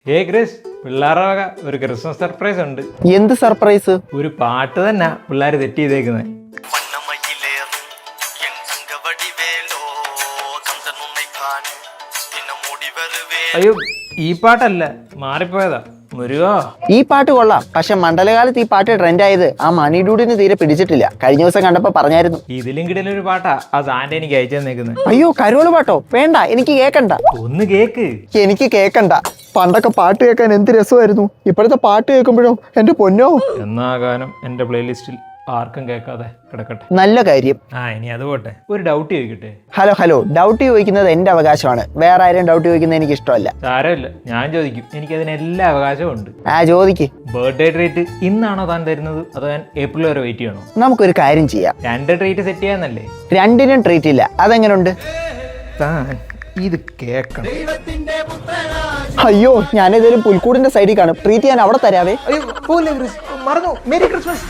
Chris, പിള്ളേരുടെ വക ഒരു ക്രിസ്മസ് സർപ്രൈസ് ഉണ്ട്. എന്ത് സർപ്രൈസ്? ഒരു പാട്ട് തന്നെ പിള്ളേർ തെറ്റ് ചെയ്തേക്കുന്നത്. അയ്യോ, ഈ പാട്ടല്ല, മാറിപ്പോയതാ. മുരുകോ, ഈ പാട്ട് കൊള്ളാം. പക്ഷെ മണ്ഡലകാലത്ത് ഈ പാട്ട് ട്രെൻഡ് ആയത് ആ മണി ഡൂഡിന് തീരെ പിടിച്ചിട്ടില്ല. കഴിഞ്ഞ ദിവസം കണ്ടപ്പോ പറഞ്ഞായിരുന്നു. ഇതിലും കിടലൊരു പാട്ടാ ആ സാൻഡ് എനിക്ക് അയച്ചു തന്നേക്കുന്നത്. അയ്യോ, കരോള് പാട്ടോ? വേണ്ട, എനിക്ക് കേക്കണ്ട. ഒന്ന് കേക്ക്. എനിക്ക് കേക്കണ്ട. പണ്ടൊക്കെ പാട്ട് കേൾക്കാൻ എന്ത് രസമായിരുന്നു. ഇപ്പോഴത്തെ പാട്ട് കേൾക്കുമ്പോഴോ എന്റെ പൊന്നോ. എന്നാ ഗാനം എന്റെ പ്ലേലിസ്റ്റിൽ ആർക്കും കേൾക്കാതെ കിടക്കട്ടെ. നല്ല കാര്യം. ഇനി അത് പോട്ടെ, ഒരു ഡൗട്ട് ചോദിക്കട്ടെ? ഹലോ, ഡൗട്ട് ചോദിക്കുന്നത് എന്റെ അവകാശമാണ്. വേറെ ആരും ഡൗട്ട് ചോദിക്കുന്നത് എനിക്ക് ഇഷ്ടമല്ല. സാരമില്ല, ഞാൻ ചോദിക്കും. എനിക്കതിന് എല്ലാ അവകാശവും ഉണ്ട്. ചോദിക്ക്. ബർത്ത്ഡേ ട്രീറ്റ് ഇന്നാണോ താൻ തരുന്നത്, അതോ ഞാൻ ഏപ്രിൽ വരെ വെയിറ്റ് ചെയ്യണോ? നമുക്കൊരു കാര്യം ചെയ്യാം. 2 ട്രീറ്റ് സെറ്റ് ചെയ്യാന്നല്ലേ? 2നും ട്രീറ്റ് ഇല്ല. അതെങ്ങനുണ്ട്? താൻ ഇത് കേക്കണം. അയ്യോ, ഞാനേതായാലും പുൽക്കൂടിന്റെ സൈഡിൽ കാണും. ട്രീറ്റ് ചെയ്യാൻ അവിടെ തരാവേ. അയ്യോ, പോലെ മറന്നു. Merry Christmas.